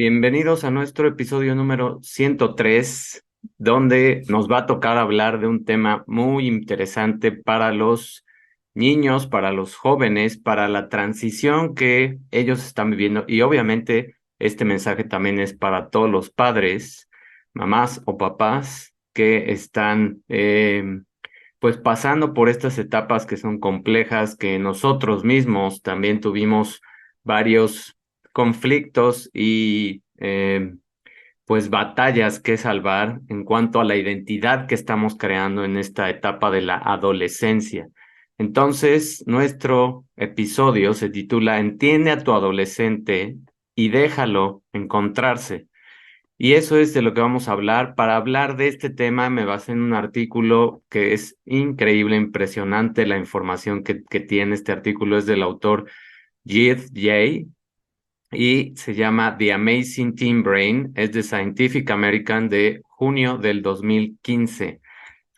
Bienvenidos a nuestro episodio número 103, donde nos va a tocar hablar de un tema muy interesante para los niños, para los jóvenes, para la transición que ellos están viviendo. Y obviamente este mensaje también es para todos los padres, mamás o papás que están pues pasando por estas etapas que son complejas, que nosotros mismos también tuvimos varios conflictos y pues batallas que salvar en cuanto a la identidad que estamos creando en esta etapa de la adolescencia. Entonces, nuestro episodio se titula Entiende a tu adolescente y déjalo encontrarse. Y eso es de lo que vamos a hablar. Para hablar de este tema me basé en un artículo que es increíble, impresionante la información que tiene. Este artículo es del autor Jeff Jay y se llama The Amazing Teen Brain. Es de Scientific American de junio del 2015.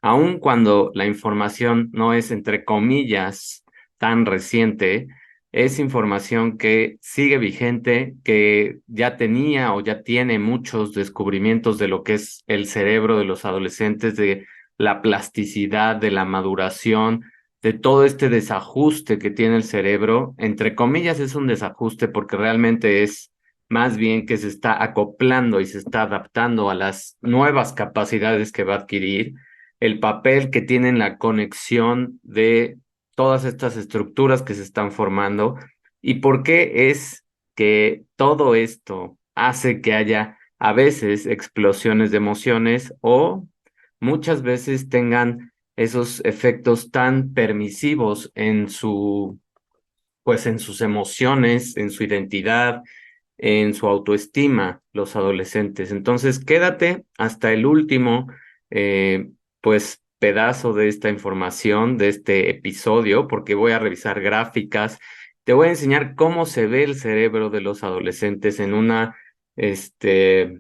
Aun cuando la información no es, entre comillas, tan reciente, es información que sigue vigente, que ya tenía o ya tiene muchos descubrimientos de lo que es el cerebro de los adolescentes, de la plasticidad, de la maduración, de todo este desajuste que tiene el cerebro. Entre comillas, es un desajuste porque realmente es más bien que se está acoplando y se está adaptando a las nuevas capacidades que va a adquirir, el papel que tiene en la conexión de todas estas estructuras que se están formando y por qué es que todo esto hace que haya a veces explosiones de emociones o muchas veces tengan esos efectos tan permisivos en pues en sus emociones, en su identidad, en su autoestima, los adolescentes. Entonces, quédate hasta el último, pues, pedazo de esta información, de este episodio, porque voy a revisar gráficas. Te voy a enseñar cómo se ve el cerebro de los adolescentes este,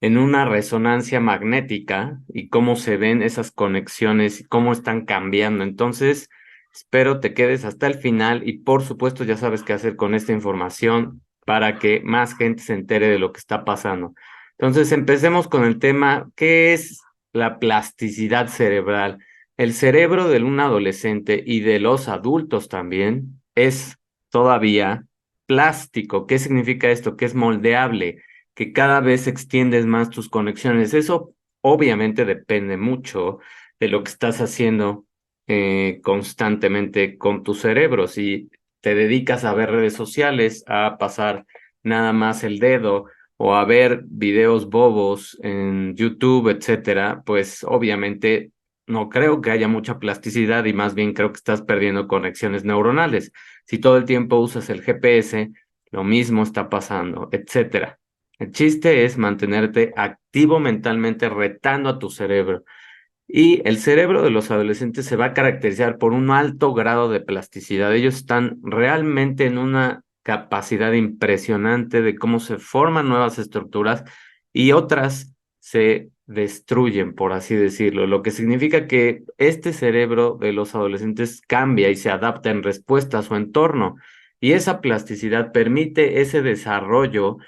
en una resonancia magnética y cómo se ven esas conexiones y cómo están cambiando. Entonces, espero te quedes hasta el final y por supuesto ya sabes qué hacer con esta información para que más gente se entere de lo que está pasando. Entonces, empecemos con el tema, ¿qué es la plasticidad cerebral? El cerebro de un adolescente y de los adultos también es todavía plástico. ¿Qué significa esto? Que es moldeable, que cada vez extiendes más tus conexiones. Eso obviamente depende mucho de lo que estás haciendo constantemente con tu cerebro. Si te dedicas a ver redes sociales, a pasar nada más el dedo o a ver videos bobos en YouTube, etcétera, pues obviamente no creo que haya mucha plasticidad y más bien creo que estás perdiendo conexiones neuronales. Si todo el tiempo usas el GPS, lo mismo está pasando, etcétera. El chiste es mantenerte activo mentalmente, retando a tu cerebro. Y el cerebro de los adolescentes se va a caracterizar por un alto grado de plasticidad. Ellos están realmente en una capacidad impresionante de cómo se forman nuevas estructuras y otras se destruyen, por así decirlo, lo que significa que este cerebro de los adolescentes cambia y se adapta en respuesta a su entorno. Y esa plasticidad permite ese desarrollo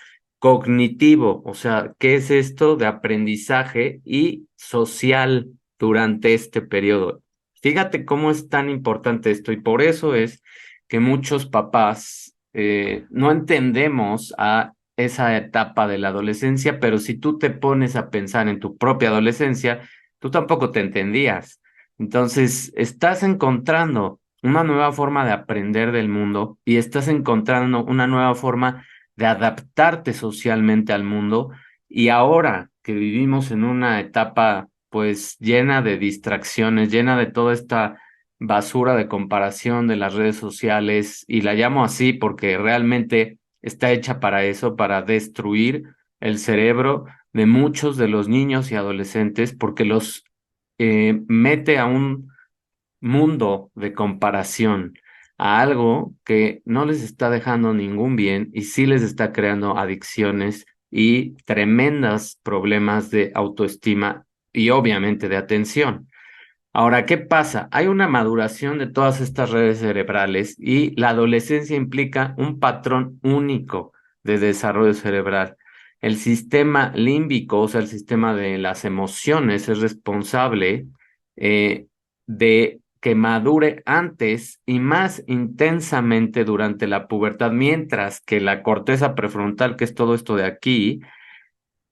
cognitivo, o sea, ¿qué es esto de aprendizaje y social durante este periodo? Fíjate cómo es tan importante esto y por eso es que muchos papás no entendemos a esa etapa de la adolescencia, pero si tú te pones a pensar en tu propia adolescencia, tú tampoco te entendías. Entonces, estás encontrando una nueva forma de aprender del mundo y estás encontrando una nueva forma de adaptarte socialmente al mundo. Y ahora que vivimos en una etapa pues llena de distracciones, llena de toda esta basura de comparación de las redes sociales, y la llamo así porque realmente está hecha para eso, para destruir el cerebro de muchos de los niños y adolescentes, porque los mete a un mundo de comparación, a algo que no les está dejando ningún bien y sí les está creando adicciones y tremendos problemas de autoestima y obviamente de atención. Ahora, ¿qué pasa? Hay una maduración de todas estas redes cerebrales y la adolescencia implica un patrón único de desarrollo cerebral. El sistema límbico, o sea, el sistema de las emociones, es responsable de que madure antes y más intensamente durante la pubertad, mientras que la corteza prefrontal, que es todo esto de aquí,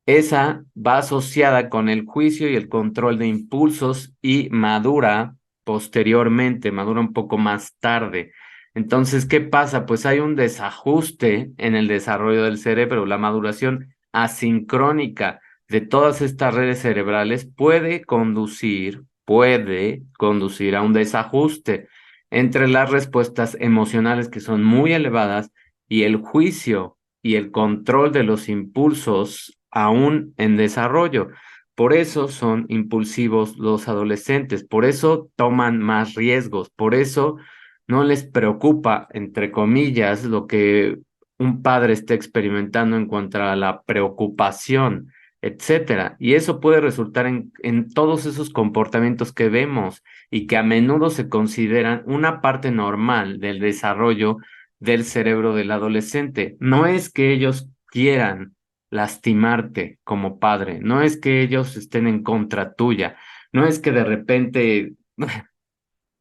esa va asociada con el juicio y el control de impulsos y madura posteriormente, madura un poco más tarde. Entonces, ¿qué pasa? Pues hay un desajuste en el desarrollo del cerebro. La maduración asincrónica de todas estas redes cerebrales puede conducir a un desajuste entre las respuestas emocionales que son muy elevadas y el juicio y el control de los impulsos aún en desarrollo. Por eso son impulsivos los adolescentes, por eso toman más riesgos, por eso no les preocupa, entre comillas, lo que un padre esté experimentando en cuanto a la preocupación, etcétera. Y eso puede resultar en todos esos comportamientos que vemos y que a menudo se consideran una parte normal del desarrollo del cerebro del adolescente. No es que ellos quieran lastimarte como padre, no es que ellos estén en contra tuya, no es que de repente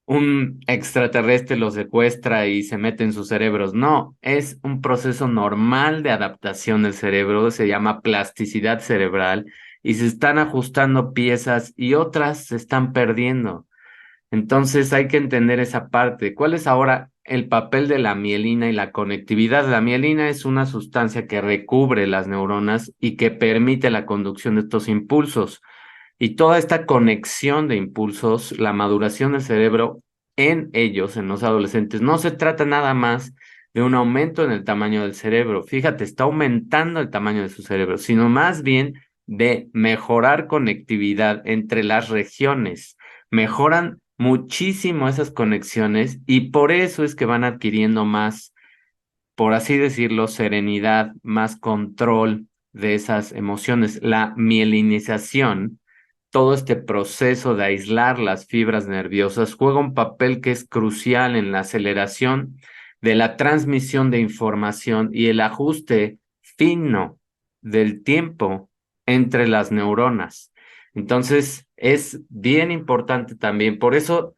un extraterrestre los secuestra y se mete en sus cerebros, no, es un proceso normal de adaptación del cerebro, se llama plasticidad cerebral y se están ajustando piezas y otras se están perdiendo. Entonces hay que entender esa parte. ¿Cuál es ahora el papel de la mielina y la conectividad? La mielina es una sustancia que recubre las neuronas y que permite la conducción de estos impulsos. Y toda esta conexión de impulsos, la maduración del cerebro en ellos, en los adolescentes, no se trata nada más de un aumento en el tamaño del cerebro. Fíjate, está aumentando el tamaño de su cerebro, sino más bien de mejorar conectividad entre las regiones. Mejoran muchísimo esas conexiones y por eso es que van adquiriendo más, por así decirlo, serenidad, más control de esas emociones. La mielinización, todo este proceso de aislar las fibras nerviosas, juega un papel que es crucial en la aceleración de la transmisión de información y el ajuste fino del tiempo entre las neuronas. Entonces, es bien importante también. Por eso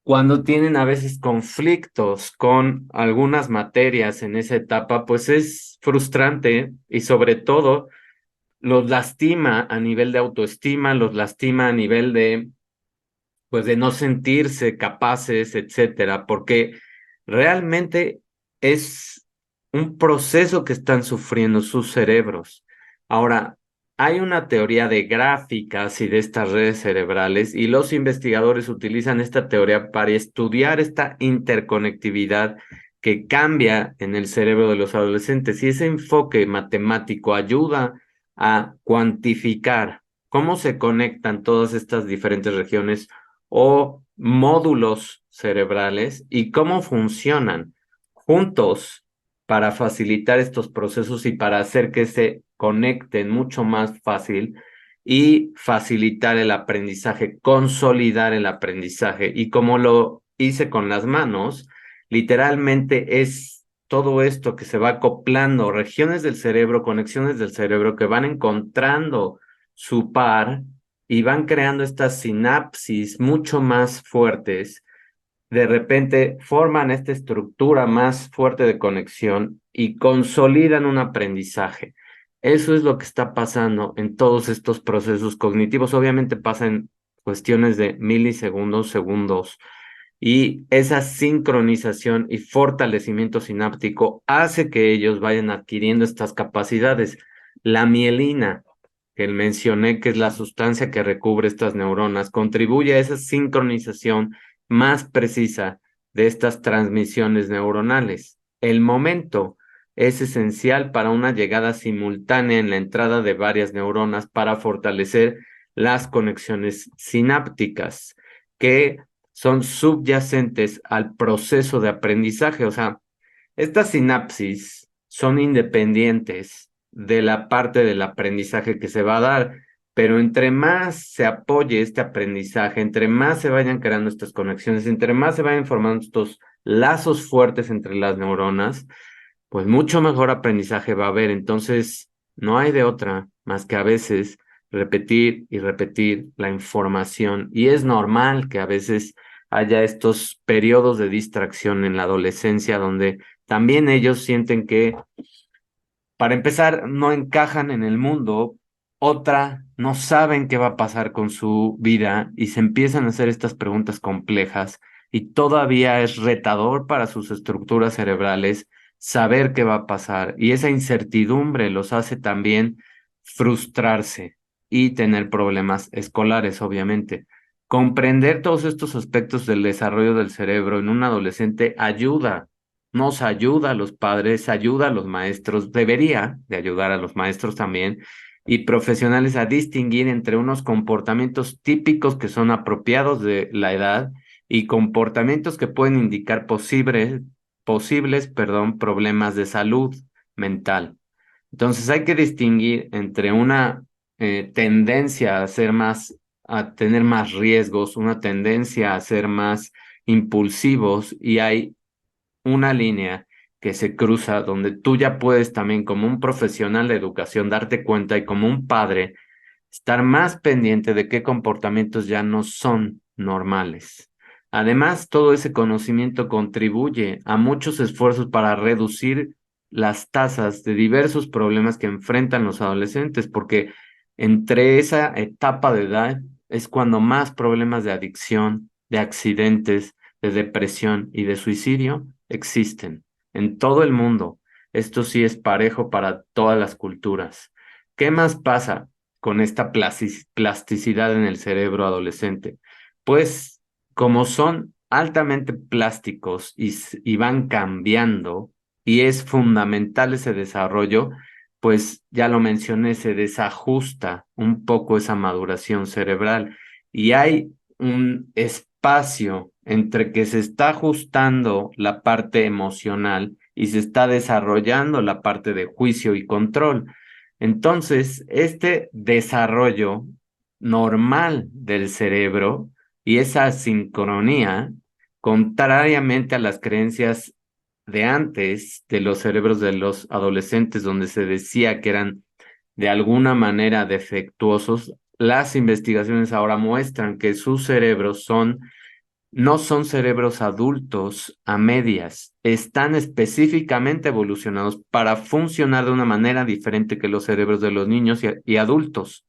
cuando tienen a veces conflictos con algunas materias en esa etapa, pues es frustrante y sobre todo los lastima a nivel de autoestima, los lastima a nivel de, pues de no sentirse capaces, etcétera, porque realmente es un proceso que están sufriendo sus cerebros. Ahora, hay una teoría de gráficas y de estas redes cerebrales y los investigadores utilizan esta teoría para estudiar esta interconectividad que cambia en el cerebro de los adolescentes y ese enfoque matemático ayuda a cuantificar cómo se conectan todas estas diferentes regiones o módulos cerebrales y cómo funcionan juntos para facilitar estos procesos y para hacer que se conecten mucho más fácil y facilitar el aprendizaje, consolidar el aprendizaje. Y como lo hice con las manos, literalmente es todo esto que se va acoplando, regiones del cerebro, conexiones del cerebro que van encontrando su par y van creando estas sinapsis mucho más fuertes, de repente forman esta estructura más fuerte de conexión y consolidan un aprendizaje. Eso es lo que está pasando en todos estos procesos cognitivos. Obviamente pasa en cuestiones de milisegundos, segundos, y esa sincronización y fortalecimiento sináptico hace que ellos vayan adquiriendo estas capacidades. La mielina, que mencioné que es la sustancia que recubre estas neuronas, contribuye a esa sincronización más precisa de estas transmisiones neuronales. El momento es esencial para una llegada simultánea en la entrada de varias neuronas para fortalecer las conexiones sinápticas que son subyacentes al proceso de aprendizaje. O sea, estas sinapsis son independientes de la parte del aprendizaje que se va a dar, pero entre más se apoye este aprendizaje, entre más se vayan creando estas conexiones, entre más se vayan formando estos lazos fuertes entre las neuronas, pues mucho mejor aprendizaje va a haber. Entonces, no hay de otra más que a veces repetir y repetir la información. Y es normal que a veces haya estos periodos de distracción en la adolescencia donde también ellos sienten que, para empezar, no encajan en el mundo. Otra, no saben qué va a pasar con su vida y se empiezan a hacer estas preguntas complejas y todavía es retador para sus estructuras cerebrales saber qué va a pasar y esa incertidumbre los hace también frustrarse y tener problemas escolares, obviamente. Comprender todos estos aspectos del desarrollo del cerebro en un adolescente ayuda, nos ayuda a los padres, ayuda a los maestros, debería de ayudar a los maestros también y profesionales a distinguir entre unos comportamientos típicos que son apropiados de la edad y comportamientos que pueden indicar posibles, problemas de salud mental. Entonces hay que distinguir entre una tendencia a ser más, a tener más riesgos, una tendencia a ser más impulsivos y hay una línea que se cruza donde tú ya puedes también como un profesional de educación darte cuenta y como un padre estar más pendiente de qué comportamientos ya no son normales. Además, todo ese conocimiento contribuye a muchos esfuerzos para reducir las tasas de diversos problemas que enfrentan los adolescentes, porque entre esa etapa de edad es cuando más problemas de adicción, de accidentes, de depresión y de suicidio existen en todo el mundo. Esto sí es parejo para todas las culturas. ¿Qué más pasa con esta plasticidad en el cerebro adolescente? Pues como son altamente plásticos y van cambiando y es fundamental ese desarrollo, pues ya lo mencioné, se desajusta un poco esa maduración cerebral y hay un espacio entre que se está ajustando la parte emocional y se está desarrollando la parte de juicio y control. Entonces, este desarrollo normal del cerebro y esa sincronía, contrariamente a las creencias de antes de los cerebros de los adolescentes, donde se decía que eran de alguna manera defectuosos, las investigaciones ahora muestran que sus cerebros no son cerebros adultos a medias, están específicamente evolucionados para funcionar de una manera diferente que los cerebros de los niños y adultos.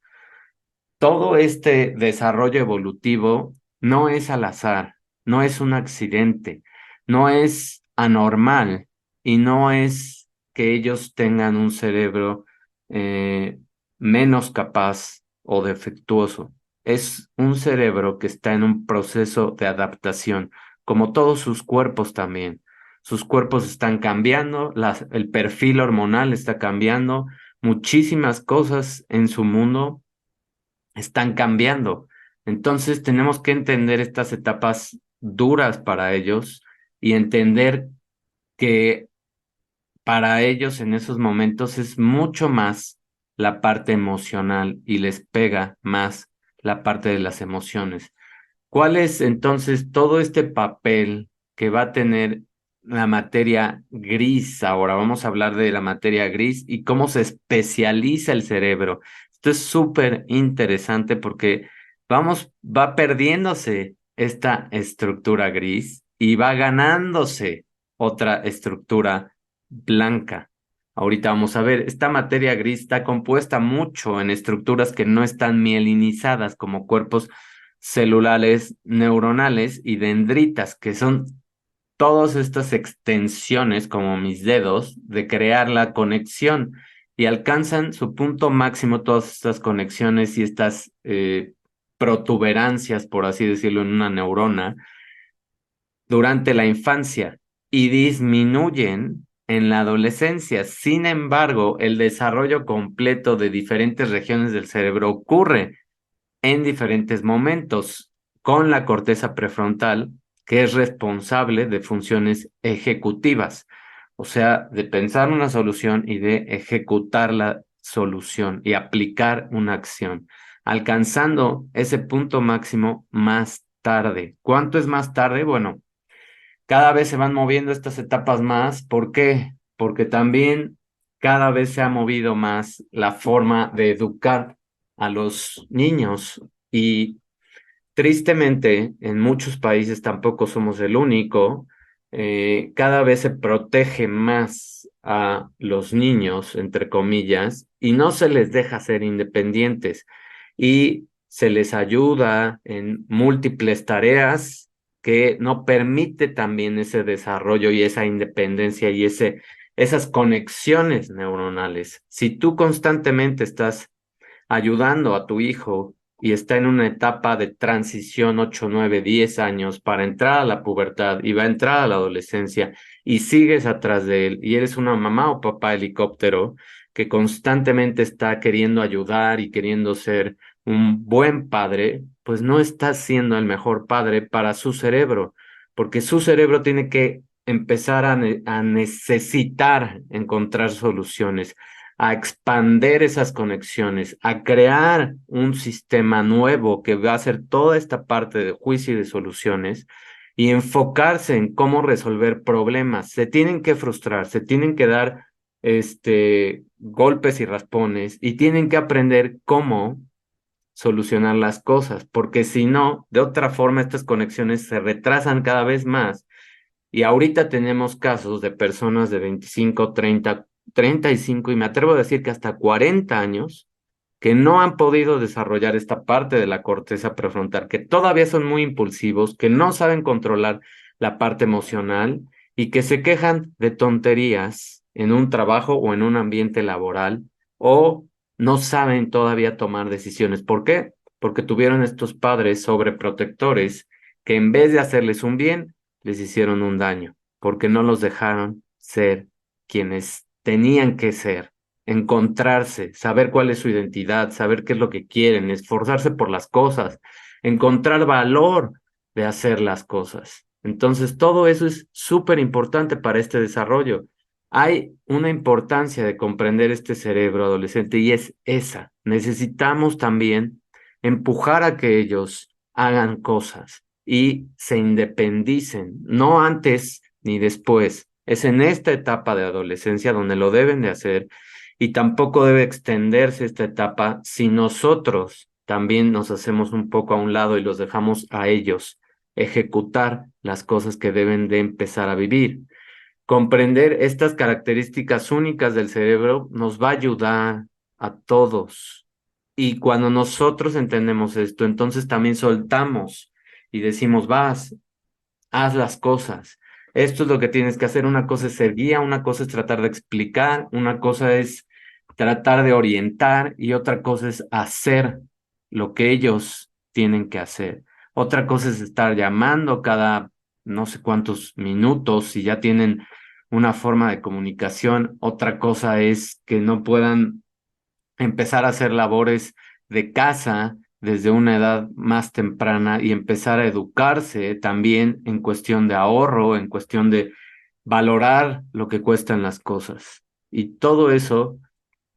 Todo este desarrollo evolutivo no es al azar, no es un accidente, no es anormal y no es que ellos tengan un cerebro eh, menos capaz o defectuoso. Es un cerebro que está en un proceso de adaptación, como todos sus cuerpos también. Sus cuerpos están cambiando, el perfil hormonal está cambiando, muchísimas cosas en su mundo están cambiando. Entonces tenemos que entender estas etapas duras para ellos y entender que para ellos en esos momentos es mucho más la parte emocional y les pega más la parte de las emociones. ¿Cuál es entonces todo este papel que va a tener la materia gris? Ahora vamos a hablar de la materia gris y cómo se especializa el cerebro. Esto es súper interesante porque va perdiéndose esta estructura gris y va ganándose otra estructura blanca. Ahorita vamos a ver, esta materia gris está compuesta mucho en estructuras que no están mielinizadas como cuerpos celulares neuronales y dendritas, que son todas estas extensiones, como mis dedos, de crear la conexión y alcanzan su punto máximo todas estas conexiones y estas protuberancias, por así decirlo, en una neurona durante la infancia y disminuyen en la adolescencia. Sin embargo, el desarrollo completo de diferentes regiones del cerebro ocurre en diferentes momentos con la corteza prefrontal, que es responsable de funciones ejecutivas, o sea, de pensar una solución y de ejecutar la solución y aplicar una acción, alcanzando ese punto máximo más tarde. ¿Cuánto es más tarde? Bueno, cada vez se van moviendo estas etapas más. ¿Por qué? porque también cada vez se ha movido más la forma de educar a los niños y tristemente en muchos países, tampoco somos el único, cada vez se protege más a los niños, entre comillas, y no se les deja ser independientes y se les ayuda en múltiples tareas que no permite también ese desarrollo y esa independencia y esas conexiones neuronales. Si tú constantemente estás ayudando a tu hijo y está en una etapa de transición 8 9 10 años para entrar a la pubertad y va a entrar a la adolescencia y sigues atrás de él y eres una mamá o papá helicóptero que constantemente está queriendo ayudar y queriendo ser un buen padre, pues no estás siendo el mejor padre para su cerebro, porque su cerebro tiene que empezar a necesitar encontrar soluciones, a expander esas conexiones, a crear un sistema nuevo que va a hacer toda esta parte de juicio y de soluciones y enfocarse en cómo resolver problemas. Se tienen que frustrar, se tienen que dar golpes y raspones y tienen que aprender cómo solucionar las cosas, porque si no, de otra forma estas conexiones se retrasan cada vez más y ahorita tenemos casos de personas de 25, 30, 35 y me atrevo a decir que hasta 40 años que no han podido desarrollar esta parte de la corteza prefrontal, que todavía son muy impulsivos, que no saben controlar la parte emocional y que se quejan de tonterías en un trabajo o en un ambiente laboral o no saben todavía tomar decisiones. ¿Por qué? Porque tuvieron estos padres sobreprotectores que en vez de hacerles un bien, les hicieron un daño, porque no los dejaron ser quienes tenían que ser, encontrarse, saber cuál es su identidad, saber qué es lo que quieren, esforzarse por las cosas, encontrar valor de hacer las cosas. Entonces, todo eso es súper importante para este desarrollo. Hay una importancia de comprender este cerebro adolescente y es esa. Necesitamos también empujar a que ellos hagan cosas y se independicen, no antes ni después. Es en esta etapa de adolescencia donde lo deben de hacer y tampoco debe extenderse esta etapa si nosotros también nos hacemos un poco a un lado y los dejamos a ellos ejecutar las cosas que deben de empezar a vivir. Comprender estas características únicas del cerebro nos va a ayudar a todos. Y cuando nosotros entendemos esto, entonces también soltamos y decimos, vas, haz las cosas. Esto es lo que tienes que hacer. Una cosa es ser guía, una cosa es tratar de explicar, una cosa es tratar de orientar y otra cosa es hacer lo que ellos tienen que hacer. Otra cosa es estar llamando cada no sé cuántos minutos si ya tienen una forma de comunicación. Otra cosa es que no puedan empezar a hacer labores de casa desde una edad más temprana y empezar a educarse también en cuestión de ahorro, en cuestión de valorar lo que cuestan las cosas. Y todo eso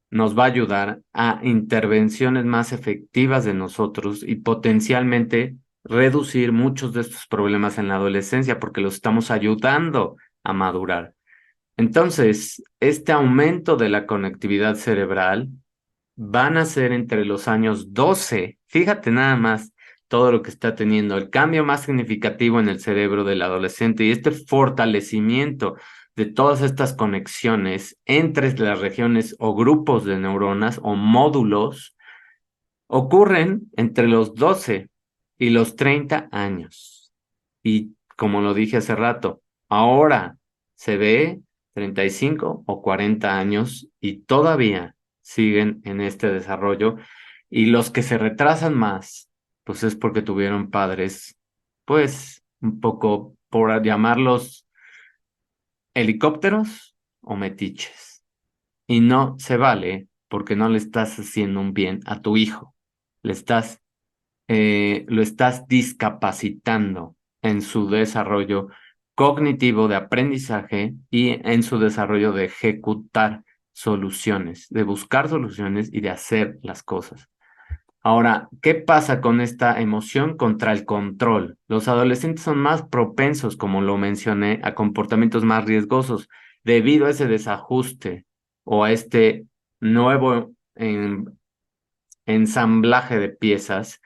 nos va a ayudar a intervenciones más efectivas de nosotros y potencialmente reducir muchos de estos problemas en la adolescencia porque los estamos ayudando a madurar. Entonces, este aumento de la conectividad cerebral van a ser entre los años 12. Fíjate nada más todo lo que está teniendo, el cambio más significativo en el cerebro del adolescente y este fortalecimiento de todas estas conexiones entre las regiones o grupos de neuronas o módulos ocurren entre los 12 y los 30 años. Y como lo dije hace rato, ahora se ve 35 o 40 años y todavía siguen en este desarrollo. Y los que se retrasan más, pues es porque tuvieron padres, pues un poco, por llamarlos helicópteros o metiches. Y no se vale porque no le estás haciendo un bien a tu hijo. Le estás lo estás discapacitando en su desarrollo cognitivo de aprendizaje y en su desarrollo de ejecutar soluciones, de buscar soluciones y de hacer las cosas. Ahora, ¿qué pasa con esta emoción contra el control? Los adolescentes son más propensos, como lo mencioné, a comportamientos más riesgosos. debido a ese desajuste o a este nuevo ensamblaje de piezas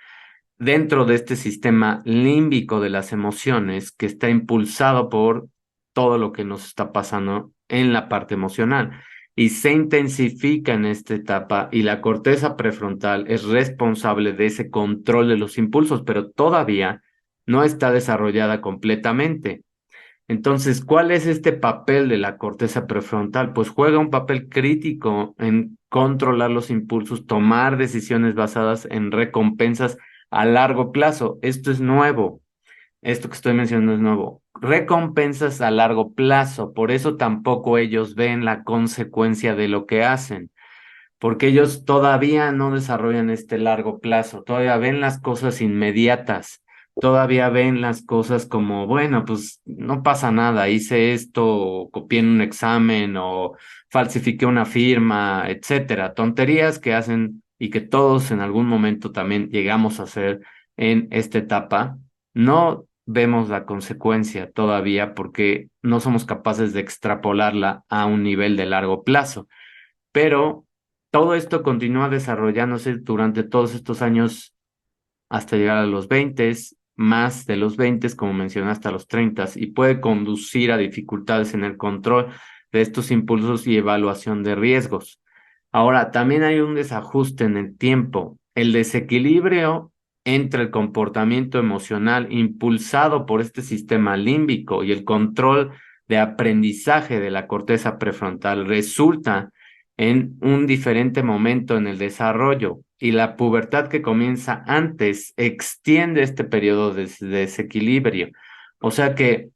dentro de este sistema límbico de las emociones que está impulsado por todo lo que nos está pasando en la parte emocional y se intensifica en esta etapa y la corteza prefrontal es responsable de ese control de los impulsos, pero todavía no está desarrollada completamente. Entonces, ¿cuál es este papel de la corteza prefrontal? Pues juega un papel crítico en controlar los impulsos, tomar decisiones basadas en recompensas a largo plazo. Esto es nuevo. Esto que estoy mencionando es nuevo. Recompensas a largo plazo. Por eso tampoco ellos ven la consecuencia de lo que hacen, porque ellos todavía no desarrollan este largo plazo, todavía ven las cosas inmediatas, todavía ven las cosas como, bueno, pues no pasa nada, hice esto, o copié en un examen o falsifiqué una firma, etcétera, tonterías que hacen y que todos en algún momento también llegamos a hacer en esta etapa. No vemos la consecuencia todavía porque no somos capaces de extrapolarla a un nivel de largo plazo. Pero todo esto continúa desarrollándose durante todos estos años hasta llegar a los 20, más de los 20, como mencioné, hasta los 30, y puede conducir a dificultades en el control de estos impulsos y evaluación de riesgos. Ahora, también hay un desajuste en el tiempo. El desequilibrio entre el comportamiento emocional impulsado por este sistema límbico y el control de aprendizaje de la corteza prefrontal resulta en un diferente momento en el desarrollo y la pubertad que comienza antes extiende este periodo de desequilibrio. O sea que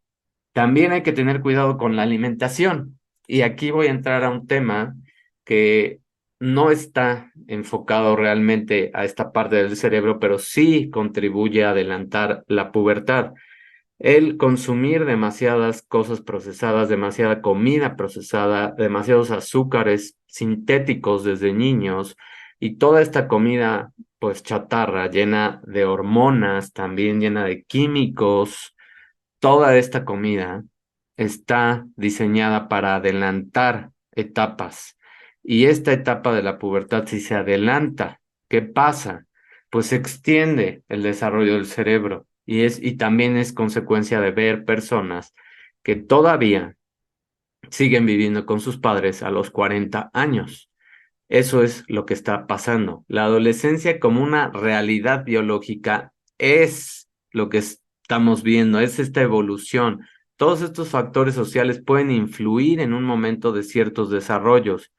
también hay que tener cuidado con la alimentación. Y aquí voy a entrar a un tema que no está enfocado realmente a esta parte del cerebro, pero sí contribuye a adelantar la pubertad. El consumir demasiadas cosas procesadas, demasiada comida procesada, demasiados azúcares sintéticos desde niños y toda esta comida pues chatarra, llena de hormonas, también llena de químicos, toda esta comida está diseñada para adelantar etapas. Y esta etapa de la pubertad, si se adelanta, ¿qué pasa? Pues se extiende el desarrollo del cerebro y también es consecuencia de ver personas que todavía siguen viviendo con sus padres a los 40 años. Eso es lo que está pasando. La adolescencia como una realidad biológica es lo que estamos viendo, es esta evolución. Todos estos factores sociales pueden influir en un momento de ciertos desarrollos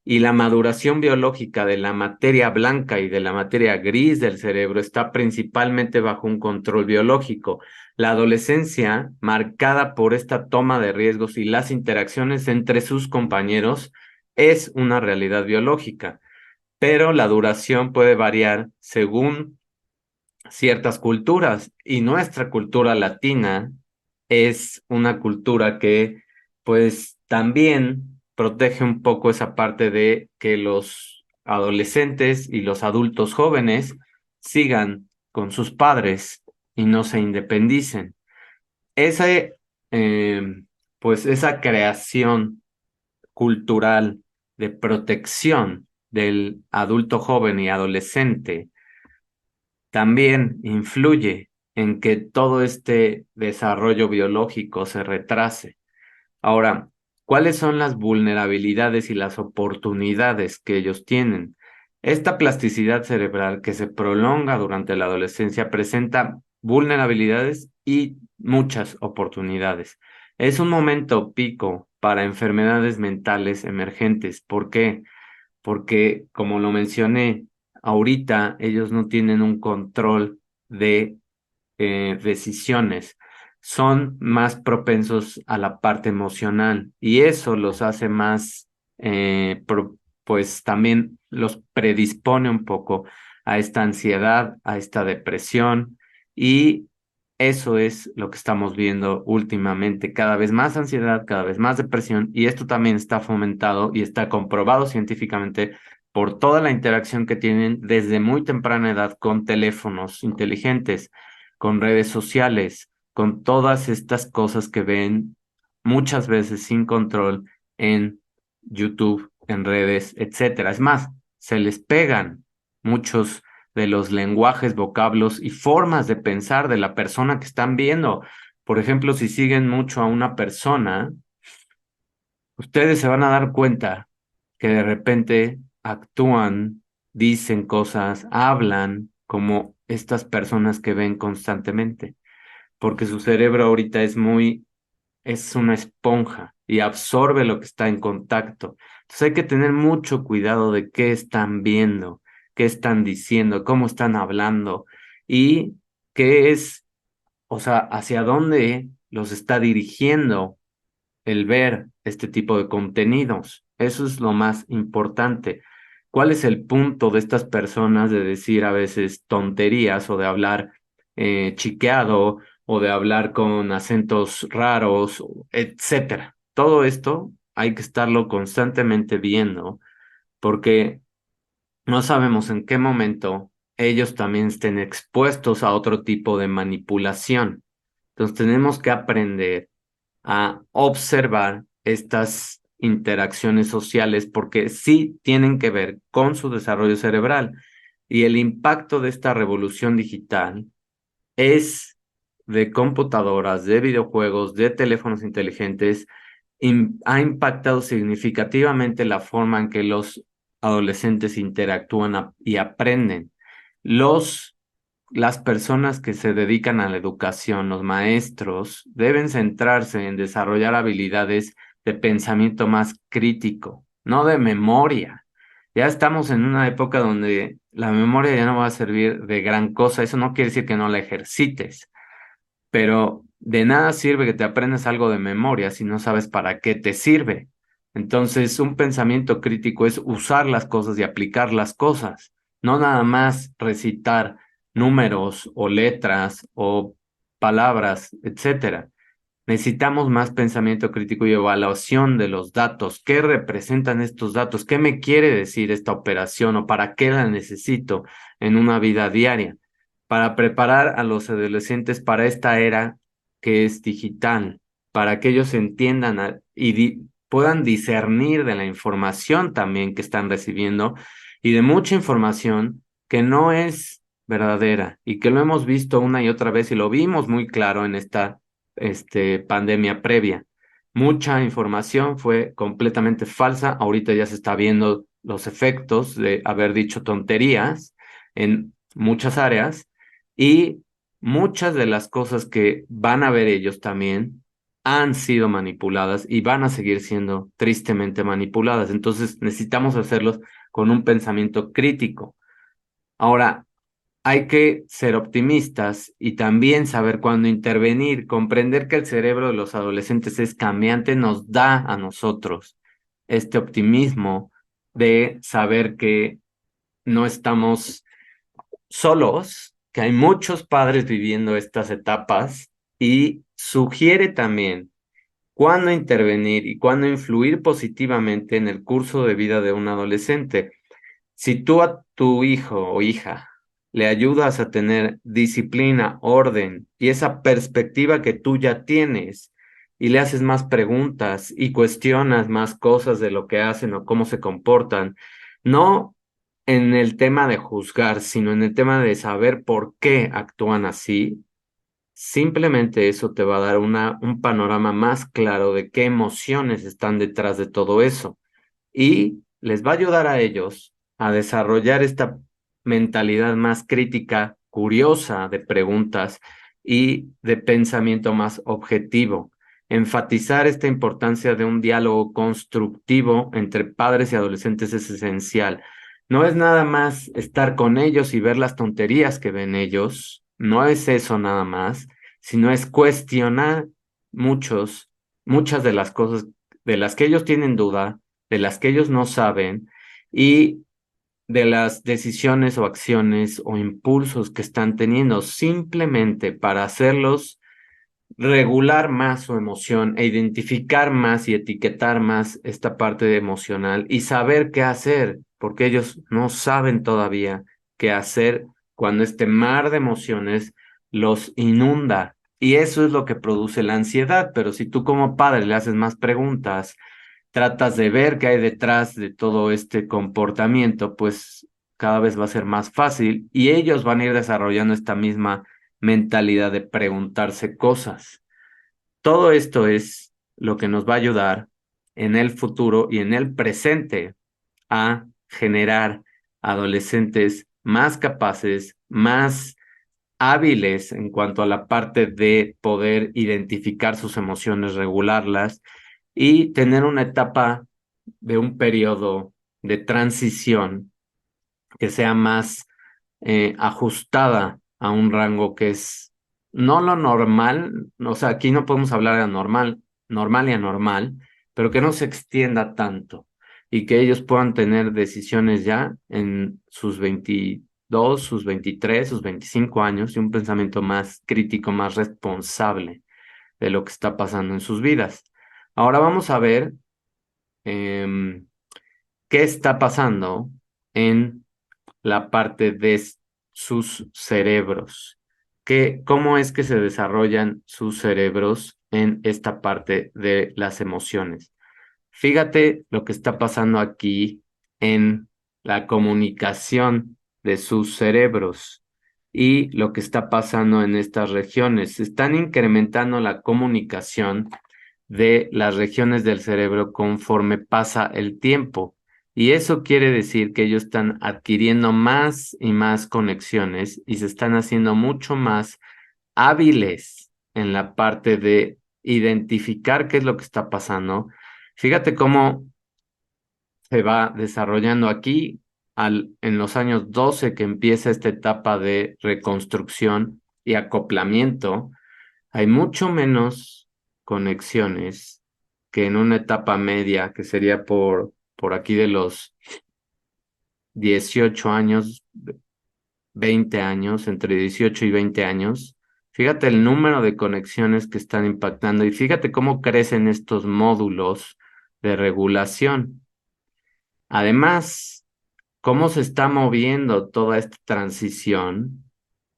y la maduración biológica de la materia blanca y de la materia gris del cerebro está principalmente bajo un control biológico. La adolescencia, marcada por esta toma de riesgos y las interacciones entre sus compañeros, es una realidad biológica, pero la duración puede variar según ciertas culturas y nuestra cultura latina es una cultura que pues también protege un poco esa parte de que los adolescentes y los adultos jóvenes sigan con sus padres y no se independicen. Esa, eh, pues esa creación cultural de protección del adulto joven y adolescente también influye en que todo este desarrollo biológico se retrase. Ahora, ¿cuáles son las vulnerabilidades y las oportunidades que ellos tienen? Esta plasticidad cerebral que se prolonga durante la adolescencia presenta vulnerabilidades y muchas oportunidades. Es un momento pico para enfermedades mentales emergentes. ¿Por qué? Porque, como lo mencioné, ahorita ellos no tienen un control de decisiones, son más propensos a la parte emocional y eso los hace más, pues también los predispone un poco a esta ansiedad, a esta depresión y eso es lo que estamos viendo últimamente, cada vez más ansiedad, cada vez más depresión y esto también está fomentado y está comprobado científicamente por toda la interacción que tienen desde muy temprana edad con teléfonos inteligentes, con redes sociales, con todas estas cosas que ven muchas veces sin control en YouTube, en redes, etcétera. Es más, se les pegan muchos de los lenguajes, vocablos y formas de pensar de la persona que están viendo. Por ejemplo, si siguen mucho a una persona, ustedes se van a dar cuenta que de repente actúan, dicen cosas, hablan como estas personas que ven constantemente, porque su cerebro ahorita es una esponja y absorbe lo que está en contacto. Entonces hay que tener mucho cuidado de qué están viendo, qué están diciendo, cómo están hablando y qué es, o sea, hacia dónde los está dirigiendo el ver este tipo de contenidos. Eso es lo más importante. ¿Cuál es el punto de estas personas de decir a veces tonterías o de hablar chiqueado o de hablar con acentos raros, etcétera? Todo esto hay que estarlo constantemente viendo porque no sabemos en qué momento ellos también estén expuestos a otro tipo de manipulación. Entonces tenemos que aprender a observar estas interacciones sociales porque sí tienen que ver con su desarrollo cerebral y el impacto de esta revolución digital es de computadoras, de videojuegos, de teléfonos inteligentes, ha impactado significativamente la forma en que los adolescentes interactúan y aprenden. Los las personas que se dedican a la educación, los maestros, deben centrarse en desarrollar habilidades de pensamiento más crítico, no de memoria. Ya estamos en una época donde la memoria ya no va a servir de gran cosa. Eso no quiere decir que no la ejercites, pero de nada sirve que te aprendas algo de memoria si no sabes para qué te sirve. Entonces, un pensamiento crítico es usar las cosas y aplicar las cosas, no nada más recitar números o letras o palabras, etcétera. Necesitamos más pensamiento crítico y evaluación de los datos. ¿Qué representan estos datos? ¿Qué me quiere decir esta operación o para qué la necesito en una vida diaria? Para preparar a los adolescentes para esta era que es digital, para que ellos entiendan puedan discernir de la información también que están recibiendo y de mucha información que no es verdadera y que lo hemos visto una y otra vez y lo vimos muy claro en esta pandemia previa. Mucha información fue completamente falsa. Ahorita ya se está viendo los efectos de haber dicho tonterías en muchas áreas y muchas de las cosas que van a ver ellos también han sido manipuladas y van a seguir siendo tristemente manipuladas. Entonces necesitamos hacerlos con un pensamiento crítico. Ahora, hay que ser optimistas y también saber cuándo intervenir. Comprender que el cerebro de los adolescentes es cambiante nos da a nosotros este optimismo de saber que no estamos solos, que hay muchos padres viviendo estas etapas y sugiere también cuándo intervenir y cuándo influir positivamente en el curso de vida de un adolescente. Si tú a tu hijo o hija le ayudas a tener disciplina, orden y esa perspectiva que tú ya tienes y le haces más preguntas y cuestionas más cosas de lo que hacen o cómo se comportan, no en el tema de juzgar, sino en el tema de saber por qué actúan así, simplemente eso te va a dar un panorama más claro de qué emociones están detrás de todo eso y les va a ayudar a ellos a desarrollar esta mentalidad más crítica, curiosa de preguntas y de pensamiento más objetivo. Enfatizar esta importancia de un diálogo constructivo entre padres y adolescentes es esencial. No es nada más estar con ellos y ver las tonterías que ven ellos, no es eso nada más, sino es cuestionar muchas de las cosas de las que ellos tienen duda, de las que ellos no saben y de las decisiones o acciones o impulsos que están teniendo simplemente para hacerlos regular más su emoción e identificar más y etiquetar más esta parte emocional y saber qué hacer, porque ellos no saben todavía qué hacer cuando este mar de emociones los inunda. Y eso es lo que produce la ansiedad, pero si tú como padre le haces más preguntas, tratas de ver qué hay detrás de todo este comportamiento, pues cada vez va a ser más fácil y ellos van a ir desarrollando esta misma mentalidad de preguntarse cosas. Todo esto es lo que nos va a ayudar en el futuro y en el presente a generar adolescentes más capaces, más hábiles en cuanto a la parte de poder identificar sus emociones, regularlas y tener una etapa de un periodo de transición que sea más ajustada a un rango que es no lo normal, o sea, aquí no podemos hablar de anormal, normal y anormal, pero que no se extienda tanto y que ellos puedan tener decisiones ya en sus 22, sus 23, sus 25 años y un pensamiento más crítico, más responsable de lo que está pasando en sus vidas. Ahora vamos a ver em, qué está pasando en la parte de sus cerebros. ¿Cómo es que se desarrollan sus cerebros en esta parte de las emociones? Fíjate lo que está pasando aquí en la comunicación de sus cerebros y lo que está pasando en estas regiones. Se están incrementando la comunicación de las regiones del cerebro conforme pasa el tiempo. Y eso quiere decir que ellos están adquiriendo más y más conexiones y se están haciendo mucho más hábiles en la parte de identificar qué es lo que está pasando. Fíjate cómo se va desarrollando aquí en los años 12 que empieza esta etapa de reconstrucción y acoplamiento. Hay mucho menos conexiones que en una etapa media, que sería por aquí de los 18 años, 20 años, entre 18 y 20 años. Fíjate el número de conexiones que están impactando y fíjate cómo crecen estos módulos de regulación. Además, cómo se está moviendo toda esta transición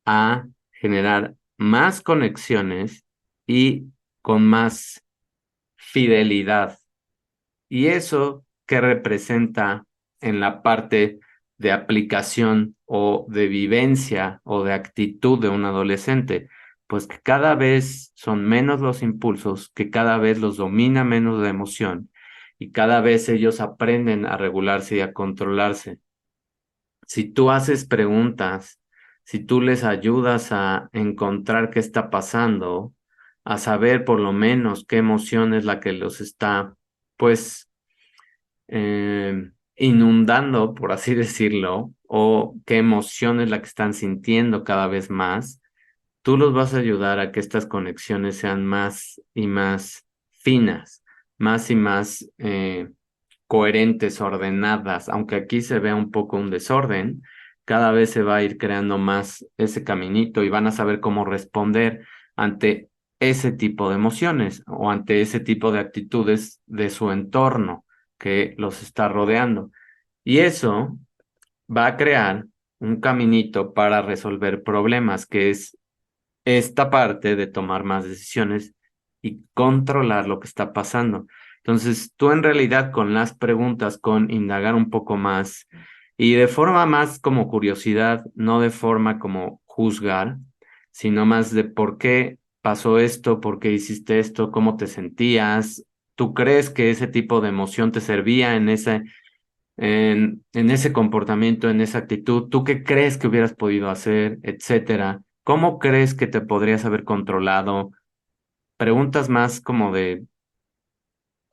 a generar más conexiones y con más fidelidad. ¿Y eso qué representa en la parte de aplicación o de vivencia o de actitud de un adolescente? Pues que cada vez son menos los impulsos, que cada vez los domina menos la emoción y cada vez ellos aprenden a regularse y a controlarse. Si tú haces preguntas, si tú les ayudas a encontrar qué está pasando, a saber por lo menos qué emoción es la que los está, pues, inundando, por así decirlo, o qué emoción es la que están sintiendo cada vez más, tú los vas a ayudar a que estas conexiones sean más y más finas, más y más coherentes, ordenadas, aunque aquí se vea un poco un desorden, cada vez se va a ir creando más ese caminito y van a saber cómo responder ante ese tipo de emociones o ante ese tipo de actitudes de su entorno que los está rodeando. Y eso va a crear un caminito para resolver problemas, que es esta parte de tomar más decisiones y controlar lo que está pasando. Entonces, tú en realidad con las preguntas, con indagar un poco más y de forma más como curiosidad, no de forma como juzgar, sino más de por qué pasó esto, por qué hiciste esto, cómo te sentías. ¿Tú crees que ese tipo de emoción te servía en ese comportamiento, en esa actitud? ¿Tú qué crees que hubieras podido hacer, etcétera? ¿Cómo crees que te podrías haber controlado? Preguntas más como de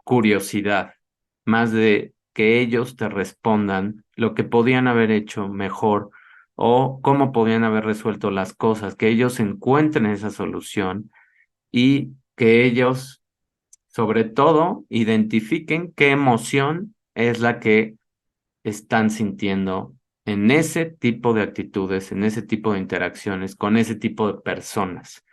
curiosidad, más de que ellos te respondan lo que podían haber hecho mejor o cómo podían haber resuelto las cosas, que ellos encuentren esa solución y que ellos, sobre todo, identifiquen qué emoción es la que están sintiendo en ese tipo de actitudes, en ese tipo de interacciones, con ese tipo de personas.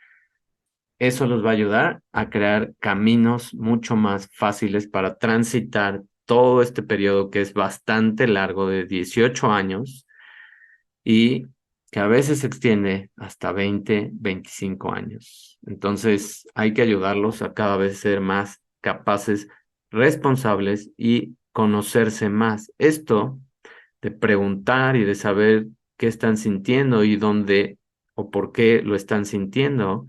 Eso los va a ayudar a crear caminos mucho más fáciles para transitar todo este periodo que es bastante largo de 18 años y que a veces se extiende hasta 20, 25 años. Entonces hay que ayudarlos a cada vez ser más capaces, responsables y conocerse más. Esto de preguntar y de saber qué están sintiendo y dónde o por qué lo están sintiendo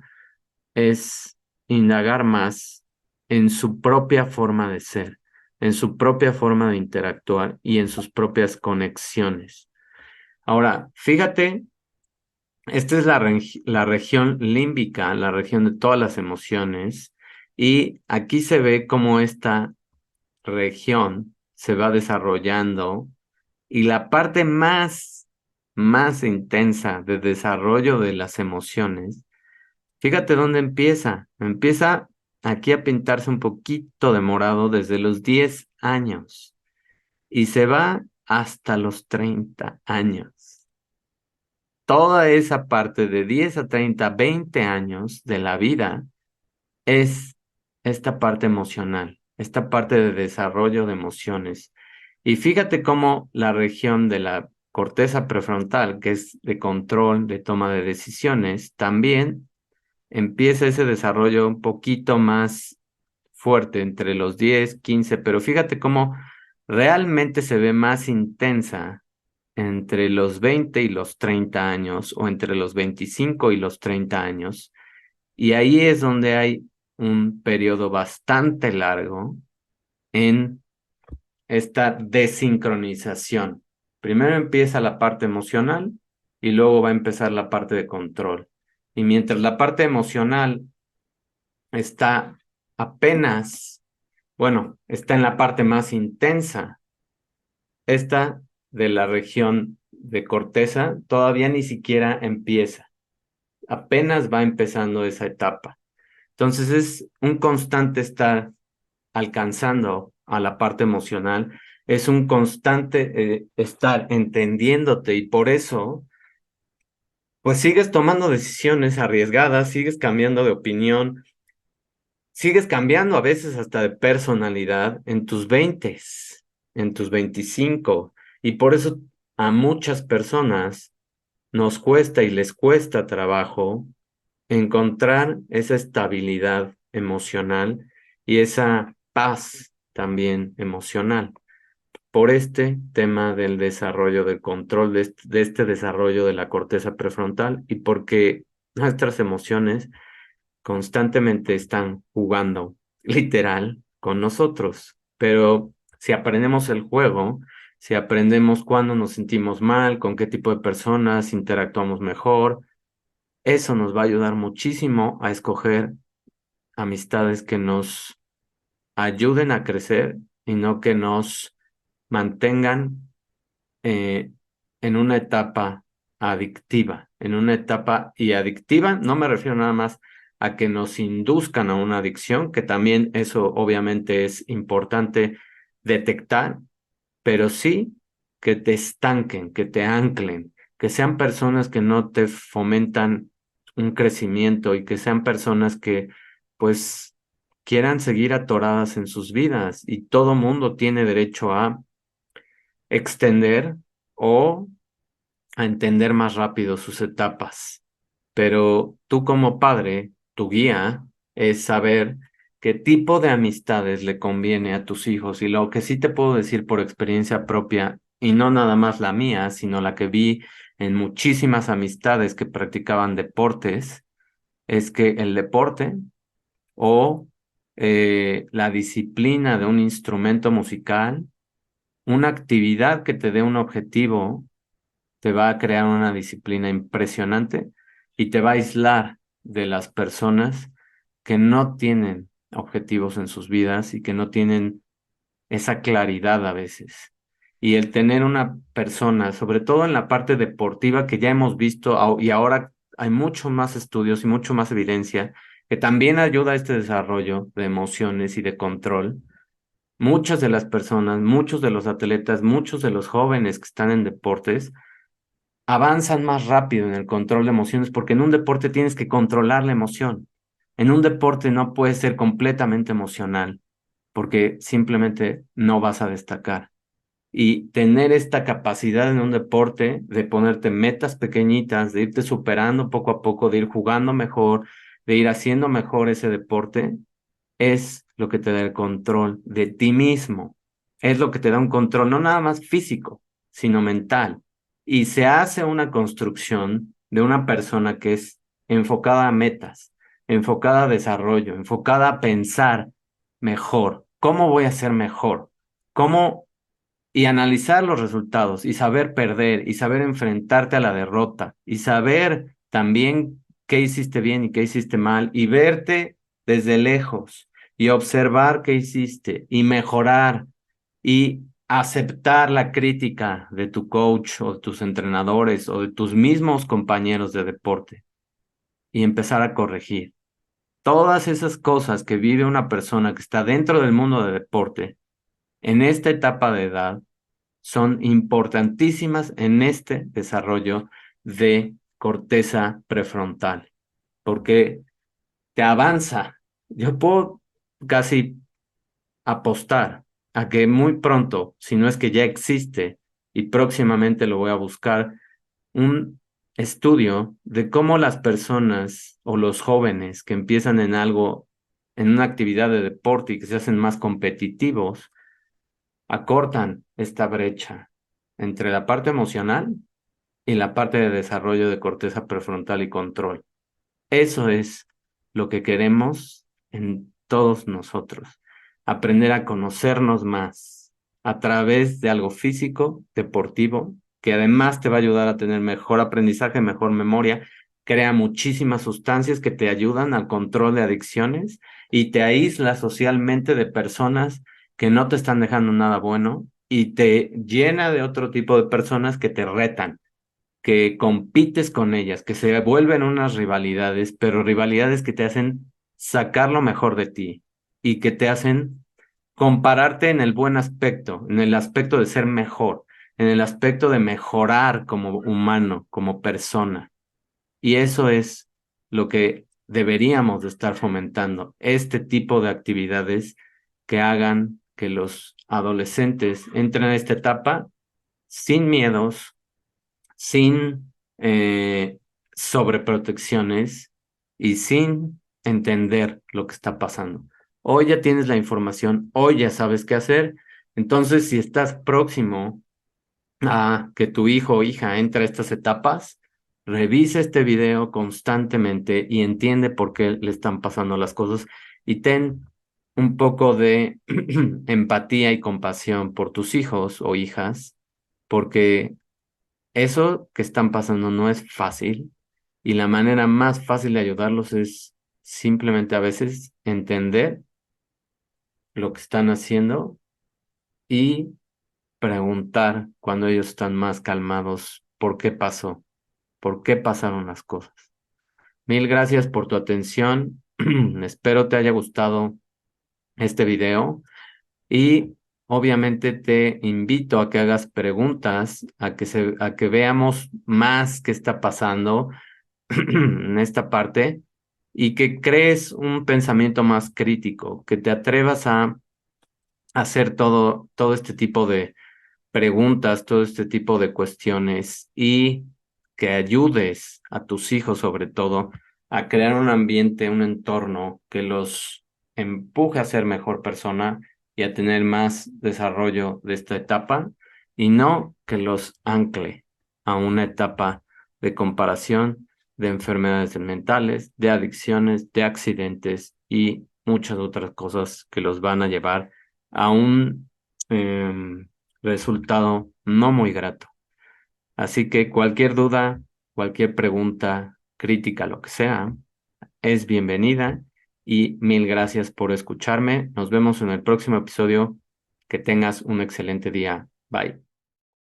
es indagar más en su propia forma de ser, en su propia forma de interactuar y en sus propias conexiones. Ahora, fíjate, esta es la región límbica, la región de todas las emociones, y aquí se ve cómo esta región se va desarrollando y la parte más intensa de desarrollo de las emociones. Fíjate dónde empieza. Empieza aquí a pintarse un poquito de morado desde los 10 años y se va hasta los 30 años. Toda esa parte de 10 a 30, 20 años de la vida es esta parte emocional, esta parte de desarrollo de emociones. Y fíjate cómo la región de la corteza prefrontal, que es de control, de toma de decisiones, también empieza ese desarrollo un poquito más fuerte entre los 10, 15, pero fíjate cómo realmente se ve más intensa entre los 20 y los 30 años o entre los 25 y los 30 años. Y ahí es donde hay un periodo bastante largo en esta desincronización. Primero empieza la parte emocional y luego va a empezar la parte de control. Y mientras la parte emocional está apenas, bueno, está en la parte más intensa, esta de la región de corteza todavía ni siquiera empieza, apenas va empezando esa etapa. Entonces es un constante estar alcanzando a la parte emocional, es un constante estar entendiéndote y por eso, pues sigues tomando decisiones arriesgadas, sigues cambiando de opinión, sigues cambiando a veces hasta de personalidad en tus 20, en tus 25 y por eso a muchas personas nos cuesta y les cuesta trabajo encontrar esa estabilidad emocional y esa paz también emocional por este tema del desarrollo del control de este desarrollo de la corteza prefrontal y porque nuestras emociones constantemente están jugando literal con nosotros. Pero si aprendemos el juego, si aprendemos cuándo nos sentimos mal, con qué tipo de personas interactuamos mejor, eso nos va a ayudar muchísimo a escoger amistades que nos ayuden a crecer y no que nos mantengan eh, en una etapa adictiva, en una etapa y adictiva, no me refiero nada más a que nos induzcan a una adicción, que también eso obviamente es importante detectar, pero sí que te estanquen, que te anclen, que sean personas que no te fomentan un crecimiento y que sean personas que pues quieran seguir atoradas en sus vidas y todo mundo tiene derecho a extender o a entender más rápido sus etapas. Pero tú como padre, tu guía es saber qué tipo de amistades le conviene a tus hijos. Y lo que sí te puedo decir por experiencia propia, y no nada más la mía, sino la que vi en muchísimas amistades que practicaban deportes, es que el deporte o la disciplina de un instrumento musical, una actividad que te dé un objetivo, te va a crear una disciplina impresionante y te va a aislar de las personas que no tienen objetivos en sus vidas y que no tienen esa claridad a veces. Y el tener una persona, sobre todo en la parte deportiva que ya hemos visto y ahora hay mucho más estudios y mucho más evidencia que también ayuda a este desarrollo de emociones y de control. Muchas de las personas, muchos de los atletas, muchos de los jóvenes que están en deportes, avanzan más rápido en el control de emociones porque en un deporte tienes que controlar la emoción. En un deporte no puedes ser completamente emocional porque simplemente no vas a destacar. y tener esta capacidad en un deporte de ponerte metas pequeñitas, de irte superando poco a poco, de ir jugando mejor, de ir haciendo mejor ese deporte, es lo que te da el control de ti mismo. Es lo que te da un control, no nada más físico, sino mental. Y se hace una construcción de una persona que es enfocada a metas, enfocada a desarrollo, enfocada a pensar mejor. ¿Cómo voy a ser mejor? ¿Cómo y analizar los resultados y saber perder y saber enfrentarte a la derrota y saber también qué hiciste bien y qué hiciste mal y verte desde lejos y observar qué hiciste y mejorar y aceptar la crítica de tu coach o de tus entrenadores o de tus mismos compañeros de deporte y empezar a corregir. Todas esas cosas que vive una persona que está dentro del mundo de deporte en esta etapa de edad son importantísimas en este desarrollo de corteza prefrontal, porque te avanza. Yo puedo casi apostar a que muy pronto, si no es que ya existe, y próximamente lo voy a buscar, un estudio de cómo las personas o los jóvenes que empiezan en algo, en una actividad de deporte y que se hacen más competitivos, acortan esta brecha entre la parte emocional y la parte de desarrollo de corteza prefrontal y control. Eso es lo que queremos en todos nosotros, aprender a conocernos más a través de algo físico, deportivo, que además te va a ayudar a tener mejor aprendizaje, mejor memoria, crea muchísimas sustancias que te ayudan al control de adicciones y te aísla socialmente de personas que no te están dejando nada bueno y te llena de otro tipo de personas que te retan, que compites con ellas, que se vuelven unas rivalidades, pero rivalidades que te hacen sacar lo mejor de ti y que te hacen compararte en el buen aspecto, en el aspecto de ser mejor, en el aspecto de mejorar como humano, como persona. Y eso es lo que deberíamos de estar fomentando, este tipo de actividades que hagan que los adolescentes entren a esta etapa sin miedos, sin sobreprotecciones y sin entender lo que está pasando. Hoy ya tienes la información, hoy ya sabes qué hacer. Entonces, si estás próximo a que tu hijo o hija entre a estas etapas, revisa este video constantemente y entiende por qué le están pasando las cosas y ten un poco de empatía y compasión por tus hijos o hijas, porque eso que están pasando no es fácil y la manera más fácil de ayudarlos es simplemente a veces entender lo que están haciendo y preguntar cuando ellos están más calmados por qué pasó, por qué pasaron las cosas. Mil gracias por tu atención. Espero te haya gustado este video. Y obviamente te invito a que hagas preguntas, a que veamos más qué está pasando en esta parte y que crees un pensamiento más crítico, que te atrevas a hacer todo este tipo de preguntas, todo este tipo de cuestiones y que ayudes a tus hijos sobre todo a crear un ambiente, un entorno que los empuje a ser mejor persona y a tener más desarrollo de esta etapa y no que los ancle a una etapa de comparación de enfermedades mentales, de adicciones, de accidentes y muchas otras cosas que los van a llevar a un resultado no muy grato. Así que cualquier duda, cualquier pregunta, crítica, lo que sea, es bienvenida y mil gracias por escucharme. Nos vemos en el próximo episodio. Que tengas un excelente día. Bye.